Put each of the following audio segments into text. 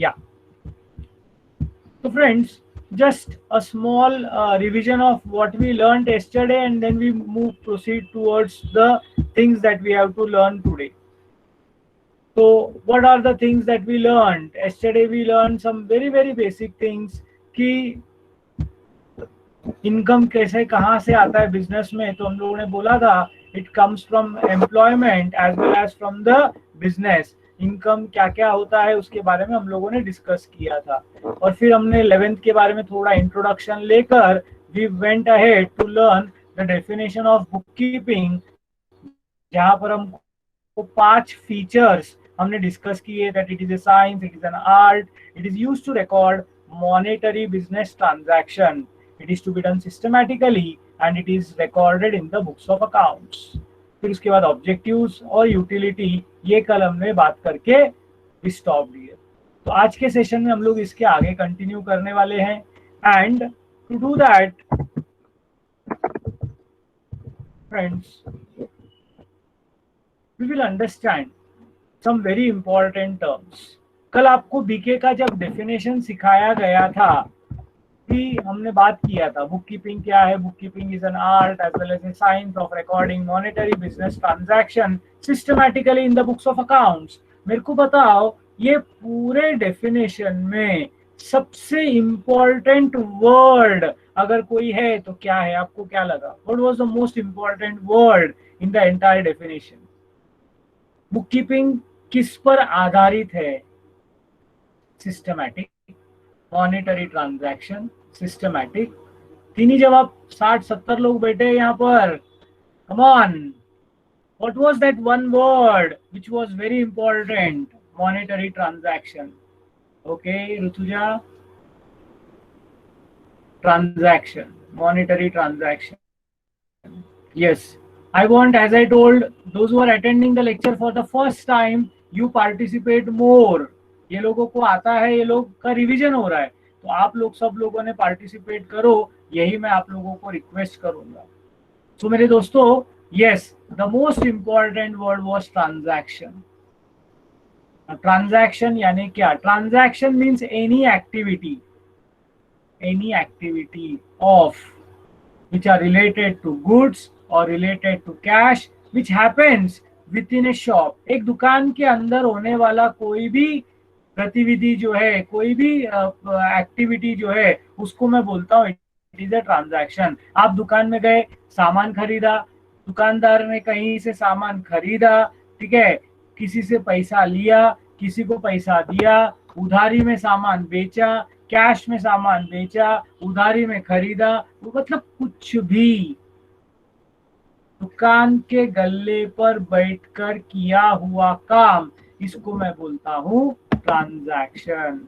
Yeah. So friends, just a small revision of what we learned yesterday, and then we proceed towards the things that we have to learn today. So what are the things that we learned yesterday? We learned some very basic things कि income कैसे कहाँ से आता है business में. तो हम लोगों ने बोला था it comes from employment as well as from the business. Income क्या क्या होता है उसके बारे में हम लोगों ने डिस्कस किया था. और फिर हमने 11th के बारे में थोड़ा इंट्रोडक्शन लेकर we went ahead to learn the definition of book keeping, जहाँ पर हमको 5 फीचर्स हमने डिस्कस किए. That it is a science, it is an art, it is used to record monetary business transaction, it is to be done systematically and it is recorded in the books of accounts. फिर उसके बाद objectives और utility, ये कल हमने बात करके stop दिए. तो आज के सेशन में हम लोग इसके आगे कंटिन्यू करने वाले हैं. And to do that friends, we will understand some very important terms. कल आपको बीके का जब डेफिनेशन सिखाया गया था कि हमने बात किया था बुक कीपिंग क्या है. Book keeping is an art as well as a science of recording monetary business transaction systematically in the books of accounts. मेरे को बताओ ये पूरे डेफिनेशन में सबसे इंपॉर्टेंट वर्ड अगर कोई है तो क्या है? आपको क्या लगा? What was the most important word in the entire definition? Book keeping किस पर आधारित है? Systematic, monetary transaction, systematic. तीन ही जवाब. 60-70 लोग बैठे हैं यहाँ पर. Come on, what was that one word which was very important? Monetary transaction. Okay Rutuja, transaction, monetary transaction. yes, I want, as I told those who are attending the lecture for the first time, you participate more. ये लोगों को आता है, ये लोग का revision हो रहा है, तो आप लोग सब लोगों ने पार्टिसिपेट करो, यही मैं आप लोगों को रिक्वेस्ट करूंगा. तो मेरे दोस्तों, yes, the most important word was transaction. Transaction यानी क्या? Transaction means any activity of which are related to goods or related to cash which happens within a shop. एक दुकान के अंदर होने वाला कोई भी गतिविधि जो है, कोई भी एक्टिविटी जो है, उसको मैं बोलता हूँ इट इज अ ट्रांजैक्शन. आप दुकान में गए, सामान खरीदा, दुकानदार ने कहीं से सामान खरीदा, ठीक है, किसी से पैसा लिया, किसी को पैसा दिया, उधारी में सामान बेचा, कैश में सामान बेचा, उधारी में खरीदा, मतलब कुछ भी दुकान के गल्ले पर बैठकर किया हुआ काम, इसको मैं बोलता हूँ ट्रांजैक्शन.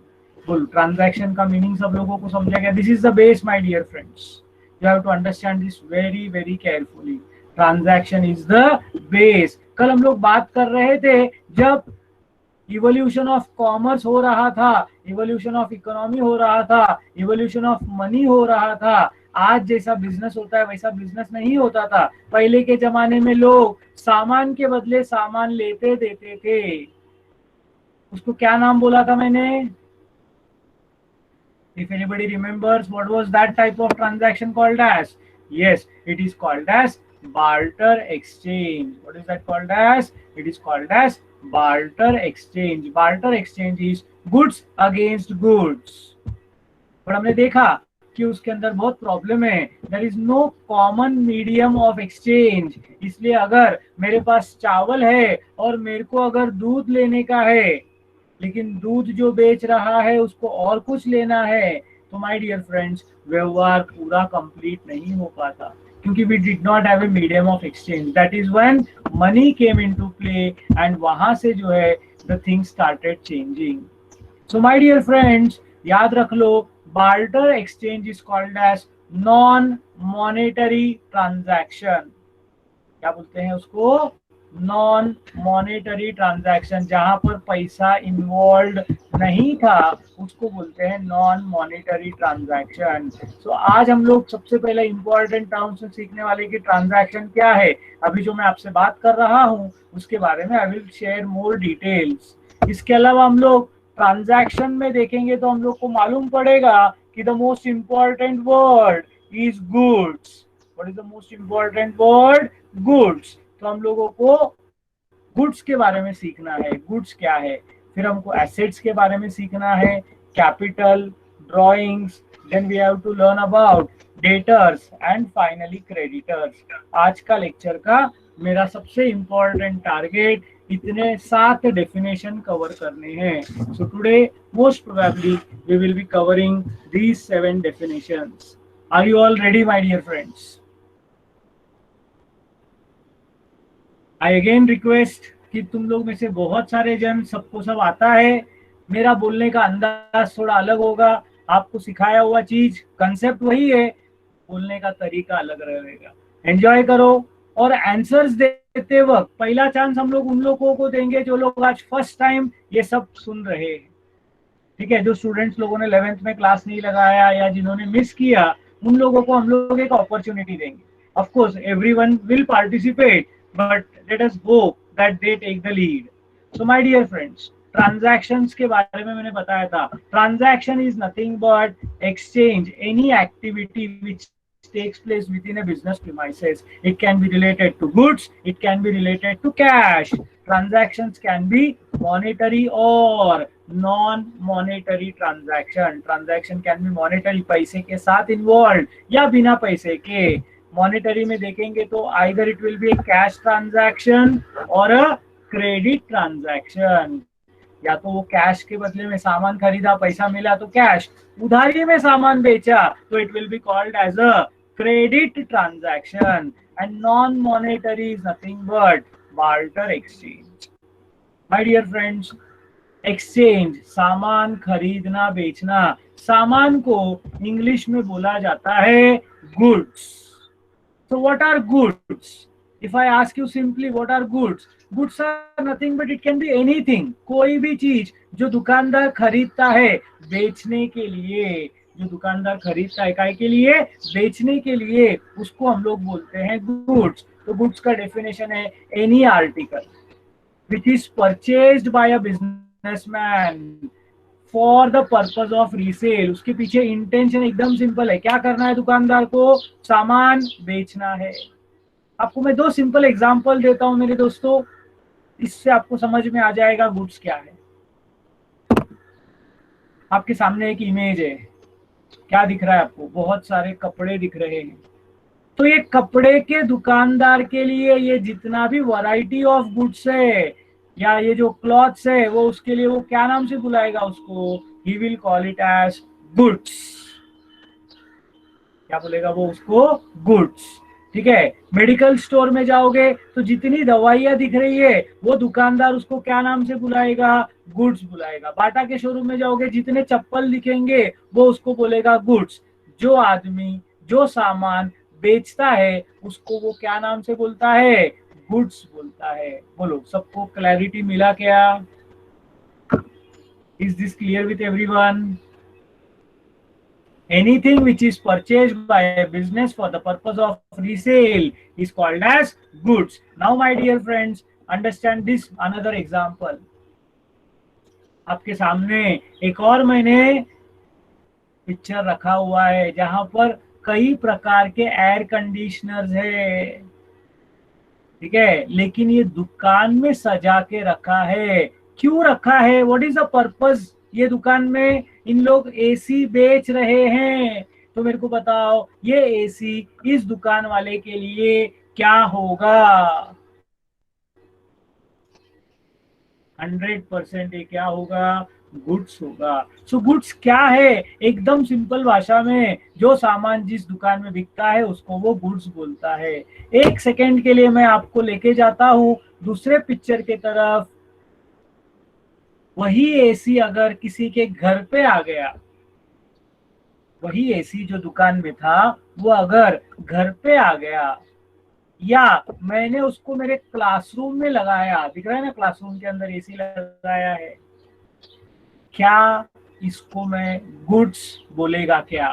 बोल, ट्रांजैक्शन का मीनिंग सब लोगों को समझा गया? This is the base my dear friends, you have to understand this very very carefully. Transaction is the base. कल हम लोग बात कर रहे थे जब इवोल्यूशन ऑफ कॉमर्स हो रहा था, इवोल्यूशन ऑफ इकोनॉमी हो रहा था, इवोल्यूशन ऑफ मनी हो रहा था. आज जैसा बिजनेस होता है वैसा बिजनेस नहीं होता था. पहले के जमाने में लोग सामान के बदले सामान लेते देते थे. उसको क्या नाम बोला था मैंने? If anybody remembers, what was that type of transaction called as? Yes, it is called as barter exchange. What is that called as? It is called as barter exchange. Barter exchange is goods against goods. पर हमने देखा कि उसके अंदर बहुत problem है. There is no common medium of exchange. इसलिए अगर मेरे पास चावल है और मेरे को अगर दूध लेने का है, लेकिन दूध जो बेच रहा है उसको और कुछ लेना है, तो माय डियर फ्रेंड्स, व्यवहार पूरा कंप्लीट नहीं हो पाता, क्योंकि we did not have a medium of exchange. That is when money came into play and वहां से जो है the things started changing. So my dear friends, याद रख लो, barter exchange is called as non monetary transaction. क्या बोलते हैं उसको? Non monetary transaction. जहां पर पैसा इन्वॉल्व नहीं था उसको बोलते हैं नॉन मॉनेटरी ट्रांजैक्शन. सो आज हम लोग सबसे पहले इंपॉर्टेंट टर्म्स में सीखने वाले कि ट्रांजैक्शन क्या है. अभी जो मैं आपसे बात कर रहा हूं उसके बारे में I will share more details. इसके अलावा हम लोग ट्रांजैक्शन में देखेंगे तो हम लोग को मालूम पड़ेगा कि the most important word is goods. What is the most important word? Goods. तो हम लोगों को गुड्स के बारे में सीखना है, गुड्स क्या है। फिर हमको एसेट्स के बारे में सीखना है, capital, drawings, then we have to learn about debtors and finally creditors. आज का लेक्चर का मेरा सबसे इंपॉर्टेंट टारगेट इतने 7 डेफिनेशन कवर करने हैं। So today most probably we will be covering these 7 definitions. Are you all ready my dear friends? I again request कि तुम लोग में से बहुत सारे जन सबको सब आता है, मेरा बोलने का अंदाज थोड़ा अलग होगा, आपको सिखाया हुआ चीज कंसेप्ट वही है, बोलने का तरीका अलग रहेगा। एंजॉय करो और आंसर्स देते वक्त पहला चांस हम लोग उन लोगों को देंगे जो लोग आज फर्स्ट टाइम ये सब सुन रहे हैं, ठीक है। जो स्टूडेंट्स लोगों ने 11th में क्लास नहीं लगाया या जिन्होंने मिस किया, उन लोगों को हम लोग एक अपॉर्चुनिटी देंगे। Of course everyone will participate, but let us hope that they take the lead. So my dear friends, transactions के बारे में मैंने बताया था। Transaction is nothing but exchange, any activity which takes place within a business premises. It can be related to goods, it can be related to cash. Transactions can be monetary or non-monetary transaction. Transaction can be monetary, पैसे के साथ involved या बिना पैसे के। Monetary में देखेंगे तो either it will be a cash transaction or a credit transaction। या तो वो कैश के बदले में सामान खरीदा, पैसा मिला तो कैश, उधारी में सामान बेचा तो it will be called as a credit transaction. And non monetary is nothing but barter exchange. My dear friends, exchange सामान खरीदना बेचना, सामान को इंग्लिश में बोला जाता है goods. So what are goods? If I ask you simply what are goods? Goods are nothing but it can be anything. कोई भी चीज जो दुकानदार खरीदता है बेचने के लिए, जो दुकानदार खरीदता है काय के लिए? बेचने के लिए, उसको हम लोग बोलते हैं गुड्स। तो गुड्स का डेफिनेशन है any article which is purchased by a businessman for the purpose of resale. उसके पीछे इंटेंशन एकदम सिंपल है, क्या करना है दुकानदार को? सामान बेचना है। आपको मैं 2 सिंपल एग्जांपल देता हूं मेरे दोस्तों, इससे आपको समझ में आ जाएगा गुड्स क्या है। आपके सामने एक इमेज है, क्या दिख रहा है आपको? बहुत सारे कपड़े दिख रहे हैं। तो ये कपड़े के दुकानदार के लिए ये जितना भी वैरायटी ऑफ गुड्स है या ये जो क्लॉथ्स है, वो उसके लिए वो क्या नाम से बुलाएगा उसको? He will call it as goods. क्या बोलेगा वो उसको? गुड्स, ठीक है। मेडिकल स्टोर में जाओगे तो जितनी दवाइयां दिख रही है वो दुकानदार उसको क्या नाम से बुलाएगा? गुड्स बुलाएगा। बाटा के शोरूम में जाओगे, जितने चप्पल दिखेंगे वो उसको बोलेगा गुड्स। जो आदमी जो सामान बेचता है उसको वो क्या नाम से बोलता है? गुड्स बोलता है। बोलो, सबको क्लैरिटी मिला क्या? Is this clear with everyone? Anything which is purchased by a business for the purpose of resale is called as goods. Now my dear friends, understand this another example. आपके सामने एक और मैंने पिक्चर रखा हुआ है जहां पर कई प्रकार के एयर कंडीशनर्स है, ठीक है, लेकिन ये दुकान में सजा के रखा है। क्यों रखा है? What is the purpose? ये दुकान में इन लोग एसी बेच रहे हैं, तो मेरे को बताओ ये एसी इस दुकान वाले के लिए क्या होगा? 100% ये क्या होगा? गुड्स होगा। सो गुड्स क्या है? एकदम सिंपल भाषा में जो सामान जिस दुकान में बिकता है उसको वो गुड्स बोलता है। एक सेकेंड के लिए मैं आपको लेके जाता हूं दूसरे पिक्चर के तरफ। वही एसी अगर किसी के घर पे आ गया, वही एसी जो दुकान में था वो अगर घर पे आ गया, या मैंने उसको मेरे क्लासरूम में लगाया, दिख रहा है ना क्लासरूम के अंदर एसी लगाया है, क्या इसको मैं गुड्स बोलेगा क्या?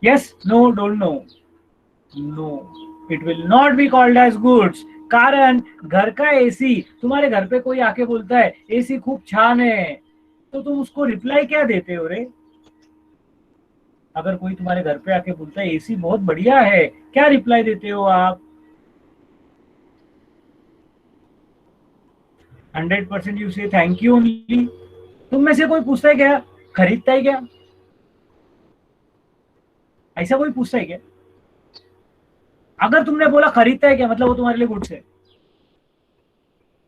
Yes, no, don't know? No, it will not be called as goods. कारण घर का एसी, तुम्हारे घर पे कोई आके बोलता है एसी खूब छान है, तो तुम उसको रिप्लाई क्या देते हो रे? अगर कोई तुम्हारे घर पे आके बोलता है एसी बहुत बढ़िया है, क्या रिप्लाई देते हो आप? 100% यू से थैंक यू ओनली। तुम में से कोई पूछता है क्या खरीदता है क्या? ऐसा कोई पूछता है क्या? अगर तुमने बोला खरीदता है क्या, मतलब वो तुम्हारे लिए गुड्स है।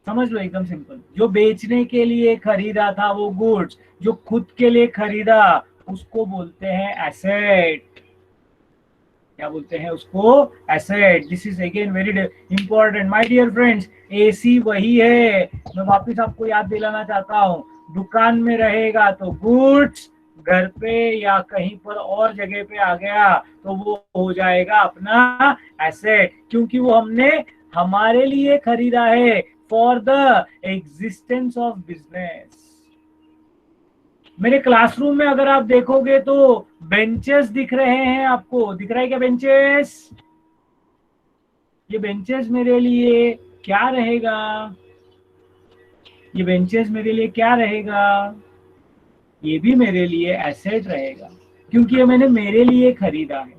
समझ लो, एकदम सिंपल। जो बेचने के लिए खरीदा था वो गुड्स, जो खुद के लिए खरीदा उसको बोलते हैं एसेट। क्या बोलते हैं उसको? Asset. This is again very important my dear friends. एसी वही है, मैं वापस आपको याद दिलाना चाहता हूँ, दुकान में रहेगा तो गुड्स, घर पे या कहीं पर और जगह पे आ गया तो वो हो जाएगा अपना एसेट, क्योंकि वो हमने हमारे लिए खरीदा है, for the existence of business. मेरे क्लासरूम में अगर आप देखोगे तो बेंचेस दिख रहे हैं, आपको दिख रहा है क्या बेंचेस? ये बेंचेस मेरे लिए क्या रहेगा? ये बेंचेस मेरे लिए क्या रहेगा? ये भी मेरे लिए एसेट रहेगा, क्योंकि ये मैंने मेरे लिए खरीदा है।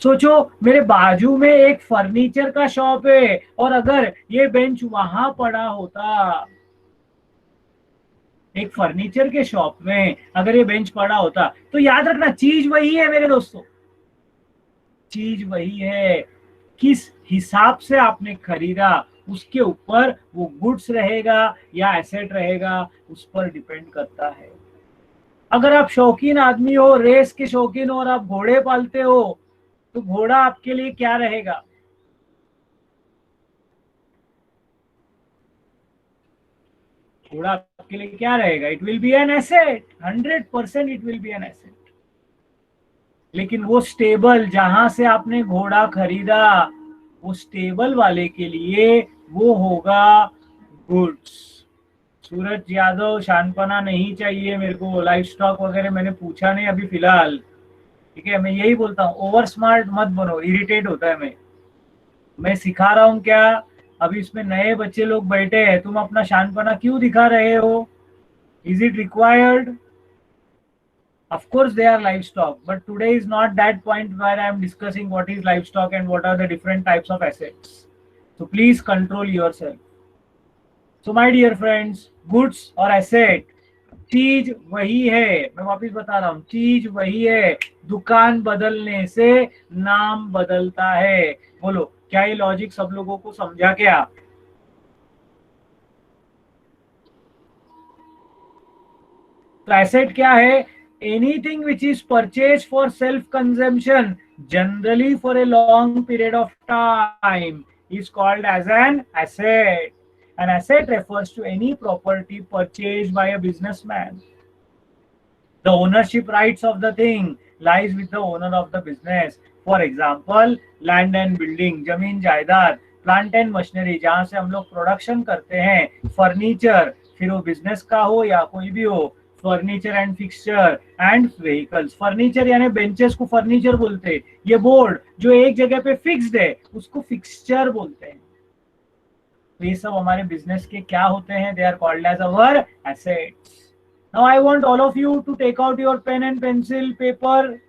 सोचो, मेरे बाजू में एक फर्नीचर का शॉप है, और अगर ये बेंच वहां पड़ा होता, एक फर्नीचर के शॉप में अगर ये बेंच पड़ा होता, तो याद रखना चीज वही है मेरे दोस्तों, चीज वही है। किस हिसाब से आपने खरीदा उसके ऊपर वो गुड्स रहेगा या एसेट रहेगा, उस पर डिपेंड करता है। अगर आप शौकीन आदमी हो, रेस के शौकीन हो और आप घोड़े पालते हो, तो घोड़ा आपके लिए क्या रहेगा? घोड़ा आपके लिए क्या रहेगा? It will B an asset, 100% it will B an asset. लेकिन वो स्टेबल जहां से आपने घोड़ा खरीदा, वो स्टेबल वाले के लिए वो होगा गुड्स। सूरज यादव, शानपना नहीं चाहिए मेरे को, लाइफ स्टॉक वगैरह मैंने पूछा नहीं अभी फिलहाल। ठीक है, मैं यही बोलता हूँ, ओवर स्मार्ट मत बनो, इरिटेट होता है। मैं सिखा रहा हूँ क्या? अभी इसमें नए बच्चे लोग बैठे हैं, तुम अपना शानपना क्यों दिखा रहे हो? Is it required? Of course, they are livestock, but today is not that point where I am discussing what is livestock and what are the different types of assets. So please control yourself. So my dear friends, goods और asset, चीज वही है, मैं वापिस बता रहा हूँ, चीज वही है, दुकान बदलने से नाम बदलता है। बोलो, क्या ये लॉजिक सब लोगों को समझा क्या? तो एसेट क्या है? Anything which is purchase for self consumption, generally for a long period of time, is called as an asset. An asset refers to any property purchased by a businessman. The ownership rights of the thing lies with the owner of the business. For example, land and building, जमीन जायदाद, plant and machinery, जहां से हम लोग production करते हैं, furniture, फिर वो बिजनेस का हो या कोई भी हो, furniture and fixture and vehicles. Furniture यानी बेंचेस को फर्नीचर बोलते हैं, ये बोर्ड जो एक जगह पे फिक्स्ड है उसको फिक्सचर बोलते हैं। तो ये सब हमारे बिजनेस के क्या होते हैं? They are called as our assets. Now I want all of you to take out your pen and pencil, paper,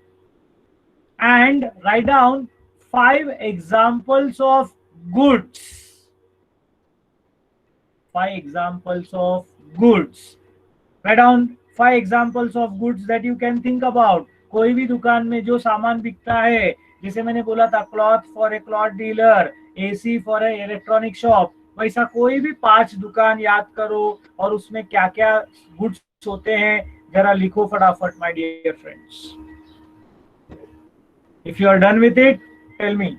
and write down 5 examples of goods. 5 examples of goods. Write down 5 examples of goods that you can think about. कोई भी दुकान में जो सामान बिकता है, जैसे मैंने बोला था, cloth for a cloth dealer, AC for a electronic shop, वैसा कोई भी 5 दुकान याद करो और उसमें क्या क्या गुड्स होते हैं, जरा लिखो फटाफट my dear friends. If you are done with it, tell me.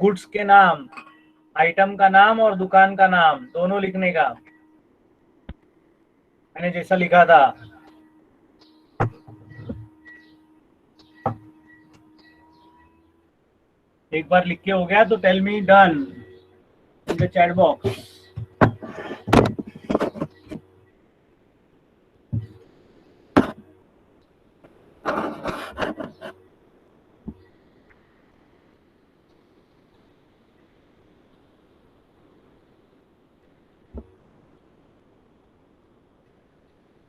Goods के नाम, आइटम का नाम और दुकान का नाम दोनों लिखने का, मैंने जैसा लिखा था। एक बार लिख के हो गया तो tell me done in the chat box.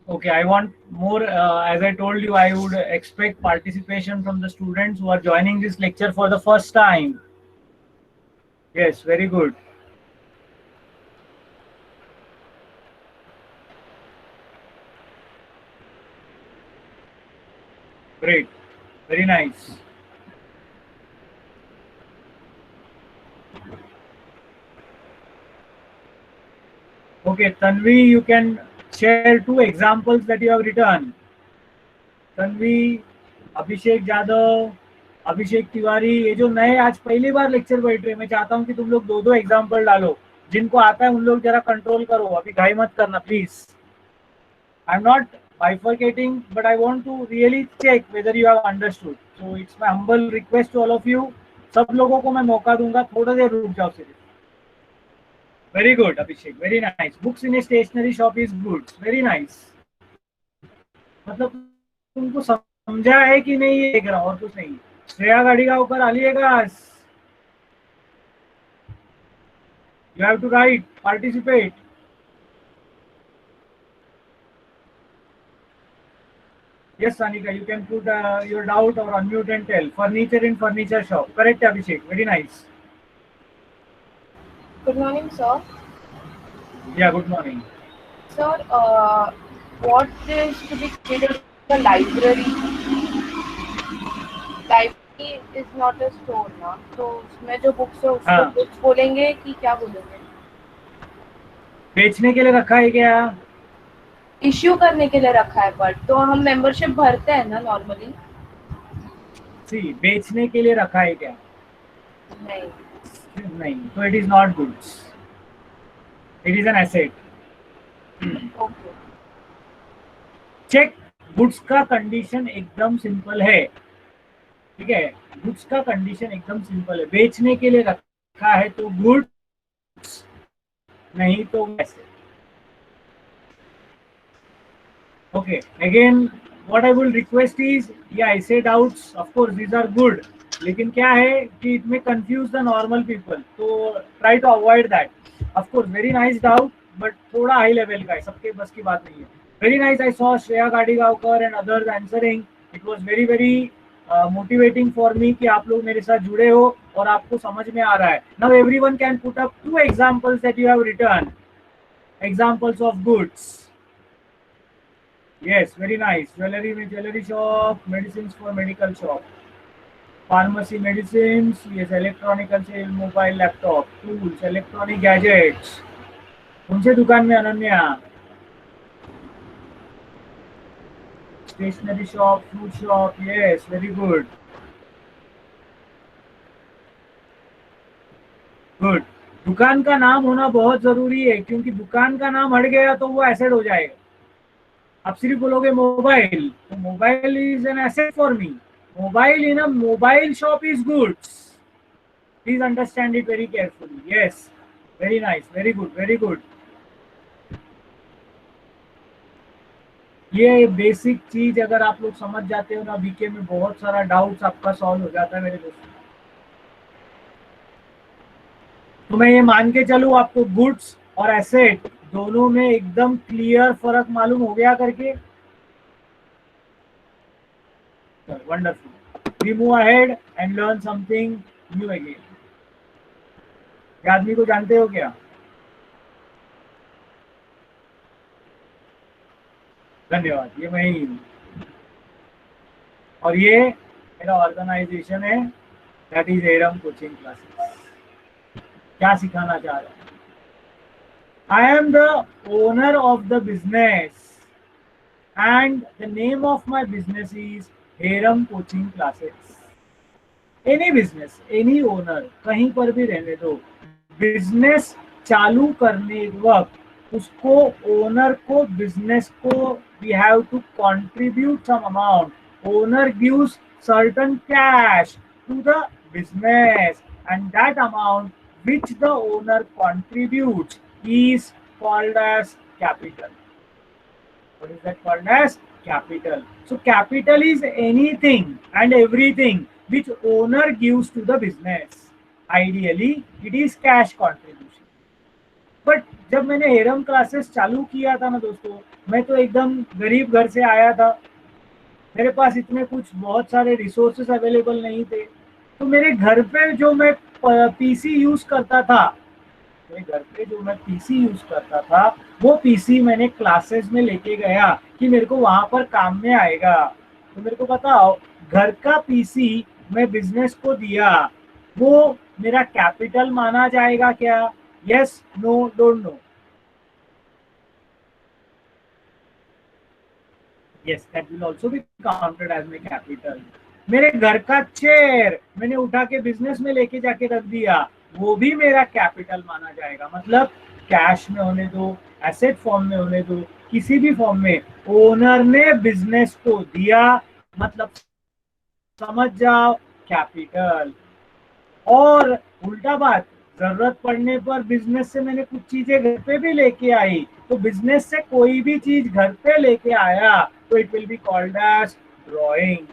Okay, I want more. As I told you, I would expect participation from the students who are joining this lecture for the first time. Yes, very good. Great. Very nice. Okay, Tanvi, you can share two examples that you have written. Tanvi, Abhishek Yadav, Abhishek Tiwari, ये जो नए आज पहली बार lecture बैठ रहे, मैं चाहता हूँ कि तुम लोग दो दो एग्जाम्पल डालो। जिनको आता है उन लोग जरा कंट्रोल करो, अभी घाई मत करना please. I am not bifurcating, but I want to really check whether you have understood. So it's my humble request to all of you. सब लोगों को मैं मौका दूंगा, थोड़ा देर रुक जाओ सिर्फ। Very good Abhishek, very nice. Books in a stationary shop is good, very nice. मतलब तुमको समझा है कि नहीं ये देख रहा और कुछ नहीं। Shreya गाड़ीगांवकर आलिएगा, you have to write, participate. Yes, Sanika, you can put your doubt or unmute and tell. Furniture in furniture shop. Correct, Abhishek. Very nice. Good morning, sir. Yeah, good morning. Sir, what is to be considered a library? Library is not a store ना, तो उसमें जो books है उसको books बोलेंगे कि क्या बोलेंगे? बेचने के लिए रखा है क्या? इश्यू करने के लिए रखा है, पर तो हम मेंबरशिप भरते हैं ना नॉर्मली। सी, बेचने के लिए रखा है क्या? नहीं, तो it is not goods, it is an asset. Okay, check, goods का कंडीशन एकदम सिंपल है, ठीक है। गुड्स का कंडीशन एकदम सिंपल है, बेचने के लिए रखा है तो गुड्स, नहीं तो asset. Okay, again what I will request is, yeah, I say doubts, of course these are good, लेकिन क्या है कि it may confuse the normal people, तो try to avoid that. Of course very nice doubt, but थोड़ा high level का है, सबके बस की बात नहीं है। Very nice, I saw Shreya Gadigavkar and others answering. It was very very motivating for me कि आप लोग मेरे साथ जुड़े हो और आपको समझ में आ रहा है। Now everyone can put up two examples that you have written, examples of goods. Yes, very nice. Jewelry में jewelry shop, medicines for medical shop, pharmacy medicines, yes, electronical sale, mobile laptop, tools, electronic gadgets. कौन से दुकान में Ananya? Stationery shop, food shop, yes, very good. Good. दुकान का नाम होना बहुत जरूरी है, क्योंकि दुकान का नाम हट गया तो वो एसेट हो जाएगा। आप सिर्फ बोलोगे मोबाइल, तो mobile is an asset for me. Mobile in a mobile shop is goods, please understand it very carefully. Yes, very nice, very good, very good. ये बेसिक चीज अगर आप लोग समझ जाते हो ना, बीके में बहुत सारा डाउट्स आपका सॉल्व हो जाता है मेरे दोस्तों। तो मैं ये मान के चलूं आपको गुड्स और एसेट दोनों में एकदम क्लियर फर्क मालूम हो गया करके। Wonderful, we move ahead and learn something new again. ये आदमी को जानते हो क्या? धन्यवाद, ये मैं ही हूँ और ये मेरा ऑर्गेनाइजेशन है, that is Heram coaching classes. क्या सिखाना चाह रहे हैं? I am the owner of the business and the name of my business is Heram Coaching Classes. Any business, any owner, कहीं पर भी रहने दो, बिजनेस चालू करने वक्त उसको, ओनर को, बिजनेस को, we have to contribute some amount. Owner gives certain cash to the business, and that amount which the owner contributes is called as capital. What is that called as? Capital. So capital is anything and everything which owner gives to the business. Ideally, it is cash contribution. But जब मैंने harem classes चालू किया था ना दोस्तों, मैं तो एकदम गरीब घर से आया था, मेरे पास इतने कुछ बहुत सारे रिसोर्सेस अवेलेबल नहीं थे। तो मेरे घर पे जो मैं पीसी यूज करता था, मेरे घर पे जो मैं पीसी यूज करता था, वो पीसी मैंने क्लासेस में लेके गया कि मेरे को वहां पर काम में आएगा। तो मेरे को बताओ, घर का पीसी मैं बिजनेस को दिया, वो मेरा कैपिटल माना जाएगा क्या? Yes, no, don't know? Yes, that will also be counted as my capital. मेरे घर का चेयर मैंने उठा के बिजनेस में लेके जाके रख दिया, वो भी मेरा कैपिटल माना जाएगा। मतलब कैश में होने दो, एसेट फॉर्म में होने दो, किसी भी फॉर्म में, ओनर ने बिजनेस को दिया, मतलब समझ जाओ कैपिटल। और उल्टा बात, जरूरत पड़ने पर बिजनेस से मैंने कुछ चीजें घर पे भी लेके आई, तो बिजनेस से कोई भी चीज घर पे लेके आया तो it will be called as drawing.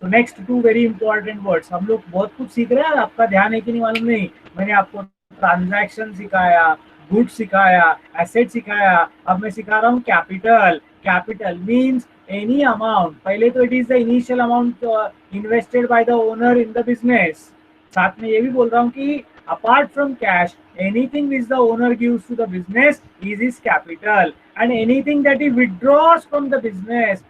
तो next two very important words, हम लोग बहुत कुछ सीख रहे हैं, आपका ध्यान है कि नहीं मालूम नहीं। मैंने आपको ट्रांजैक्शन सिखाया, गुड सिखाया, एसेट सिखाया, अब मैं सिखा रहा हूँ capital. Capital means any amount, पहले तो it is the initial amount invested by the owner in the business. साथ में ये भी बोल रहा हूँ कि apart from cash, anything which the owner gives to the business is his capital, and anything that he withdraws from the business,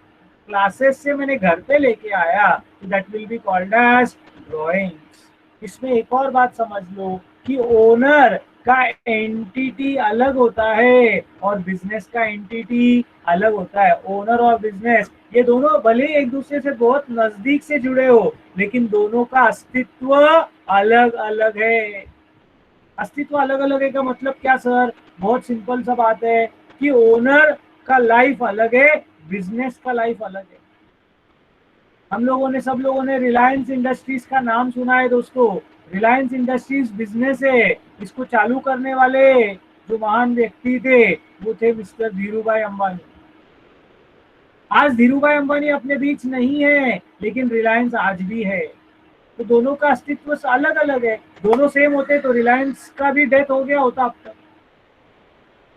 classes से मैंने घर पे लेके आया, तो that will be called as drawings. इसमें एक और बात समझ लो कि ओनर का एंटिटी अलग होता है और बिजनेस का एंटिटी अलग होता है। ओनर और बिजनेस ये दोनों भले एक दूसरे से बहुत नजदीक से जुड़े हो, लेकिन दोनों का अस्तित्व अलग अलग है। अस्तित्व अलग अलग है का मतलब क्या सर? बहुत सिंपल सा बात है कि ओनर का लाइफ अलग है, बिजनेस का लाइफ अलग है। हम लोगों ने, सब लोगों ने रिलायंस इंडस्ट्रीज का नाम सुना है दोस्तों। रिलायंस इंडस्ट्रीज बिजनेस है, इसको चालू करने वाले जो महान व्यक्ति थे वो थे मिस्टर धीरू भाई अंबानी। आज धीरू भाई अंबानी अपने बीच नहीं है, लेकिन रिलायंस आज भी है। तो दोनों का अस्तित्व अलग अलग है। दोनों सेम होते तो रिलायंस का भी डेथ हो गया होता अब तक।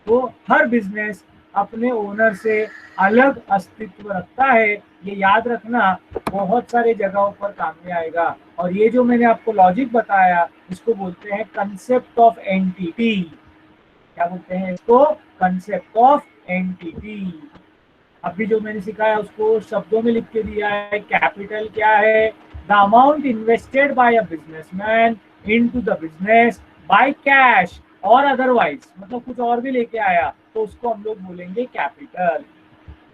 तो हर बिजनेस अपने ओनर से अलग अस्तित्व रखता है, ये याद रखना, बहुत सारे जगहों पर काम में आएगा। और ये जो मैंने आपको लॉजिक बताया, इसको बोलते हैं कंसेप्ट ऑफ एंटिटी। क्या बोलते हैं इसको? Concept of entity. अभी जो मैंने सिखाया उसको शब्दों में लिख के दिया है। कैपिटल क्या है? The amount invested bye a businessman into the business by cash और अदरवाइज, मतलब कुछ और भी लेके आया तो उसको हम लोग बोलेंगे कैपिटल।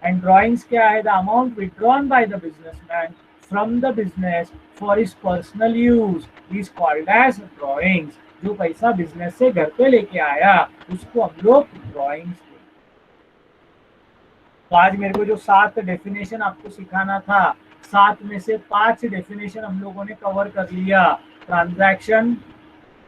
एंड ड्रॉइंग्स क्या है? The amount withdrawn by the businessman from the business for his personal use is called as drawings. जो पैसा बिजनेस से घर पे लेके आया उसको हम लोग ड्रॉइंग्स। तो आज मेरे को जो 7 डेफिनेशन आपको सिखाना था, 7 में से 5 डेफिनेशन हम लोगों ने कवर कर लिया। Transaction,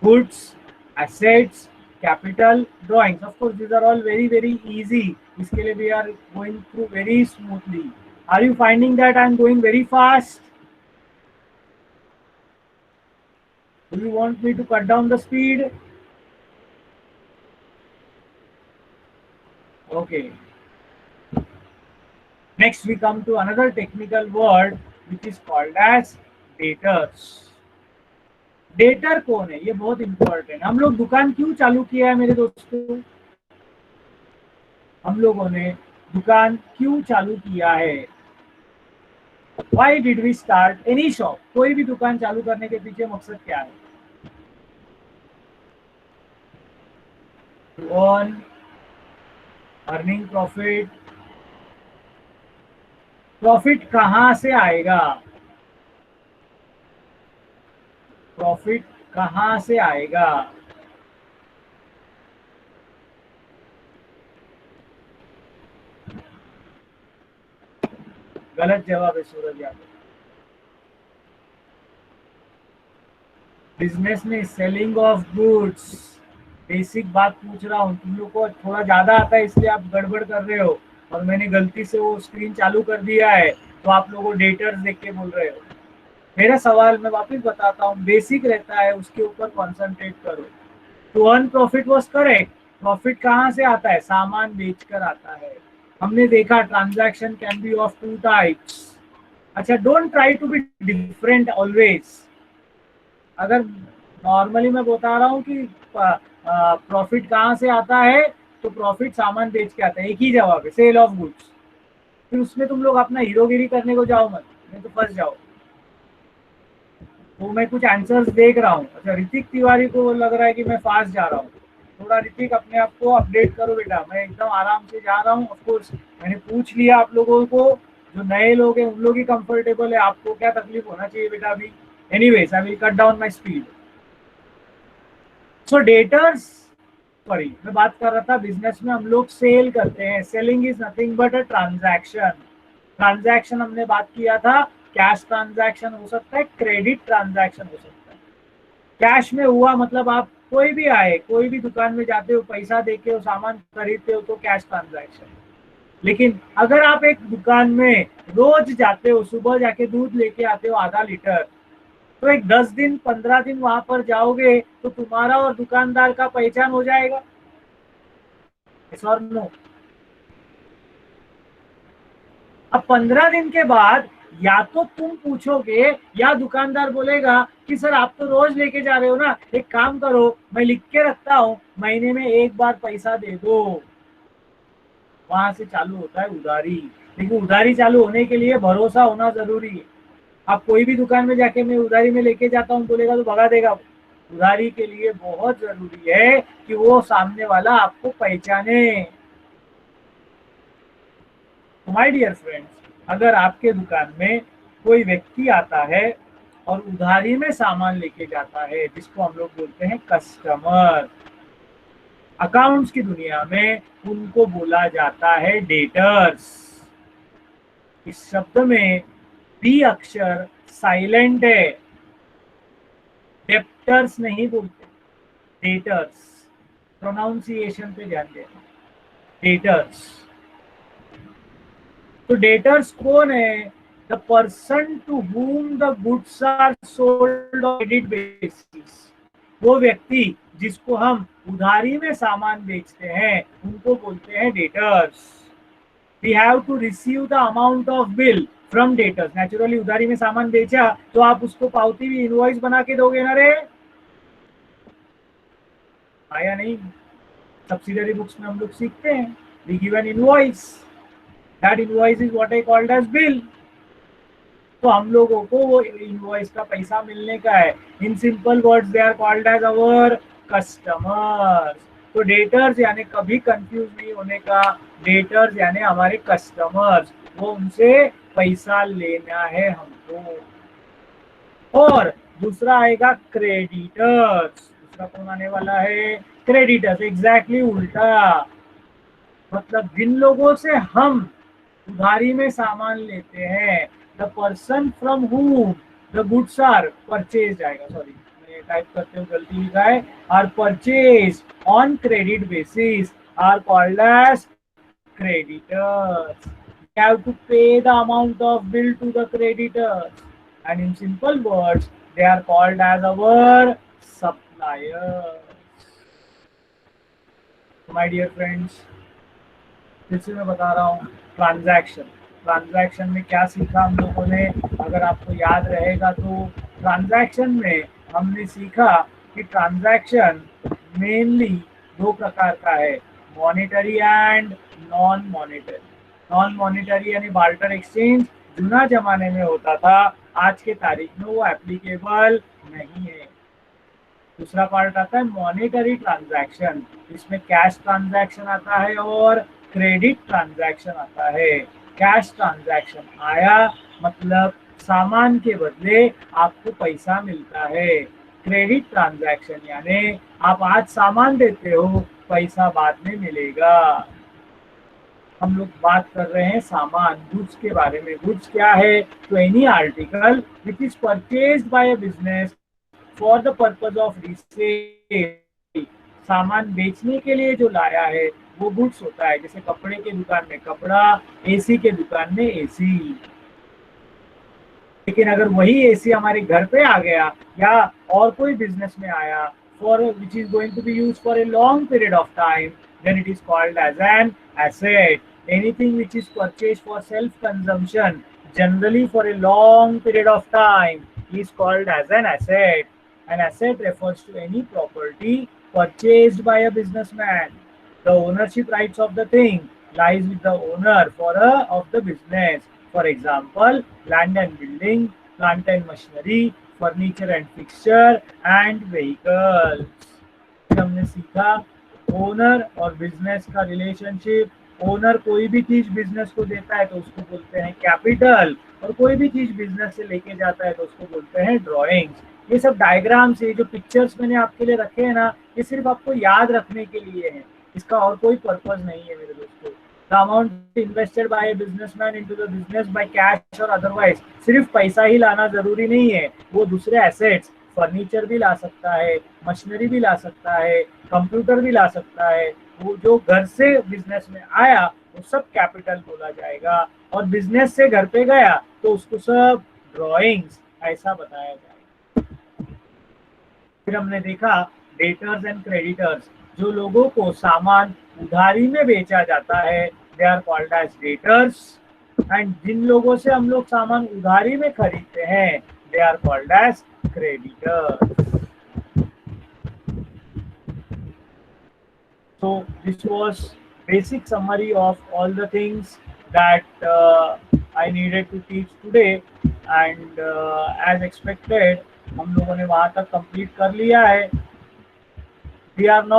goods, assets, capital, drawings. Of course these are all very very easy. इसके लिए we are going through very smoothly. Are you finding that I am going very fast? Do you want me to cut down the speed? Okay, next we come to another technical word which is called as debtors. Debtor कौन है? ये बहुत important. हम लोग दुकान क्यों चालू किया है मेरे दोस्तों? हम लोगों ने दुकान क्यों चालू किया है? Why did we start any shop? कोई भी दुकान चालू करने के पीछे मकसद क्या है? To earn, earning profit. Profit कहां से आएगा? प्रॉफिट कहाँ से आएगा? गलत जवाब है सूरज यादव। बिजनेस में सेलिंग ऑफ गुड्स, बेसिक बात पूछ रहा हूँ, तुम लोग को थोड़ा ज्यादा आता है इसलिए आप गड़बड़ कर रहे हो, और मैंने गलती से वो स्क्रीन चालू कर दिया है तो आप लोगों को डेटर्स देख के बोल रहे हो। मेरा सवाल मैं वापस बताता हूँ, बेसिक रहता है उसके ऊपर कॉन्सेंट्रेट करो। To earn profit was correct. Profit कहाँ से आता है? सामान बेचकर आता है। हमने देखा transaction can be of two types. अच्छा, don't try to be different always. अगर नॉर्मली मैं बता रहा हूँ कि प्रॉफिट कहाँ से आता है, तो प्रॉफिट सामान बेच के आता है, एक ही जवाब है, सेल ऑफ गुड्स। फिर उसमें तुम लोग अपना हीरोगिरी करने को जाओ मत, नहीं तो फंस जाओ। तो मैं कुछ आंसर्स देख रहा हूँ। अच्छा, ऋतिक तिवारी को लग रहा है कि मैं फास्ट जा रहा हूँ। थोड़ा ऋतिक अपने आप को अपडेट करो बेटा, मैं एकदम आराम से जा रहा हूँ। ऑफकोर्स मैंने पूछ लिया आप लोगों को, जो नए लोग हैं उन लोग ही कंफर्टेबल है, आपको क्या तकलीफ होना चाहिए बेटा अभी। Anyways I will cut down my speed. So debtors, sorry मैं बात कर रहा था बिजनेस में हम लोग सेल करते हैं। Selling is nothing but a transaction. Transaction हमने बात किया था, कैश ट्रांजैक्शन हो सकता है, क्रेडिट ट्रांजैक्शन हो सकता है। कैश में हुआ मतलब आप कोई भी आए, कोई भी दुकान में जाते हो, पैसा देके हो सामान खरीदते हो तो कैश ट्रांजैक्शन। लेकिन अगर आप एक दुकान में रोज जाते हो, सुबह जाके दूध लेके आते हो आधा लीटर, तो एक 10 दिन 15 दिन वहां पर जाओगे तो तुम्हारा और दुकानदार का पहचान हो जाएगा। और नो, अब 15 दिन के बाद या तो तुम पूछोगे या दुकानदार बोलेगा कि सर आप तो रोज लेके जा रहे हो ना, एक काम करो मैं लिख के रखता हूँ, महीने में एक बार पैसा दे दो। वहां से चालू होता है उधारी। लेकिन उधारी चालू होने के लिए भरोसा होना जरूरी है। आप कोई भी दुकान में जाके मैं उधारी में लेके जाता हूँ बोलेगा तो भगा देगा। उधारी के लिए बहुत जरूरी है कि वो सामने वाला आपको पहचाने। माय डियर फ्रेंड्स, अगर आपके दुकान में कोई व्यक्ति आता है और उधारी में सामान लेके जाता है, जिसको हम लोग बोलते हैं कस्टमर, अकाउंट्स की दुनिया में उनको बोला जाता है डेटर्स। इस शब्द में बी अक्षर साइलेंट है, डेप्टर्स नहीं बोलते, डेटर्स। प्रोनाउंसिएशन पे ध्यान देना, डेटर्स। तो डेटर्स कौन है? The person to whom the goods are sold on credit basis. वो व्यक्ति जिसको हम उधारी में सामान बेचते हैं उनको बोलते हैं debtors. We have to receive the amount of bill from debtors. Naturally उधारी में सामान बेचा तो आप उसको पावती भी इनवॉइस बना के दोगे ना रे, आया नहीं? सब्सिडरी बुक्स में हम लोग सीखते हैं, we give an invoice, that invoice is what I called as bill. तो हम लोगों को वो इनवॉइस का पैसा मिलने का है। In simple words they are called as our customers. तो डेटर्स यानी कभी कंफ्यूज नहीं होने का, डेटर्स यानी हमारे कस्टमर्स, वो उनसे पैसा लेना है हमको। और दूसरा आएगा क्रेडिटर्स। दूसरा कौन आने वाला है? क्रेडिटर्स। एग्जैक्टली उल्टा, मतलब जिन लोगों से हम उधारी में सामान लेते हैं, the person from whom the goods are purchase आएगा, सॉरी मैं टाइप करते हुए गलती लिखा है, are purchase on credit basis are called as creditors. We have to pay the amount of bill to the creditors, and in simple words they are called as our suppliers. My dear friends, फिर से मैं बता रहा हूँ, transaction. Transaction में क्या सीखा हम लोगों ने? अगर आपको याद रहेगा तो ट्रांजैक्शन में हमने सीखा कि ट्रांजैक्शन मेनली दो प्रकार का है, monetary and non monetary. Non monetary यानी बार्टर एक्सचेंज जुना जमाने में होता था, आज के तारीख में वो एप्लीकेबल नहीं है। दूसरा पार्ट आता है मॉनेटरी ट्रांजैक्शन, इसमें कैश ट्रांजैक्शन आता है और क्रेडिट ट्रांजैक्शन आता है। कैश ट्रांजैक्शन आया मतलब सामान के बदले आपको पैसा मिलता है, क्रेडिट ट्रांजैक्शन यानी आप आज सामान देते हो, पैसा बाद में मिलेगा। हम लोग बात कर रहे हैं सामान, गुड्स के बारे में। गुड्स क्या है? तो any article which is purchased bye a business for the purpose of resale. सामान बेचने के लिए जो लाया है वो गुड्स होता है। जैसे कपड़े के दुकान में कपड़ा, एसी के दुकान में एसी। लेकिन अगर वही एसी हमारे घर पे आ गया या और कोई बिजनेस में आया for which is going to be use for a long period of time, then it is called as an asset. Anything which is purchased for self consumption, generally for a long period of time, is called as an asset. An asset refers to any property purchased by a businessman. The ownership rights of the thing lies with the owner of the business. For example, land and building, plant and machinery, furniture and fixture, and vehicles. फिर हमने सीखा owner और business का relationship. Owner कोई भी चीज business को देता है तो उसको बोलते हैं कैपिटल, और कोई भी चीज बिजनेस से लेके जाता है तो उसको बोलते हैं ड्राइंग्स। ये सब डायग्राम्स है, जो पिक्चर्स मैंने आपके लिए रखे हैं ना, ये सिर्फ आपको याद रखने के लिए है, इसका और कोई पर्पज नहीं है मेरे दोस्तों। The amount invested bye businessman into the business by cash और अदरवाइज, सिर्फ पैसा ही लाना जरूरी नहीं है, वो दूसरे एसेट्स, फर्नीचर भी ला सकता है, मशीनरी भी ला सकता है, कंप्यूटर भी ला सकता है। वो जो घर से बिजनेस में आया वो सब कैपिटल बोला जाएगा, और बिजनेस से घर पे गया तो उसको सब ड्राइंग्स ऐसा बताया जाएगा। फिर हमने देखा डेटर्स एंड क्रेडिटर्स। जो लोगों को सामान उधारी में बेचा जाता है they are called as debtors, and जिन लोगों से हम लोग सामान उधारी में खरीदते हैं they are called as creditors. So this was basic summary of all the things that I needed to teach today, and as expected हम लोगों ने वहां तक complete कर लिया है। We are not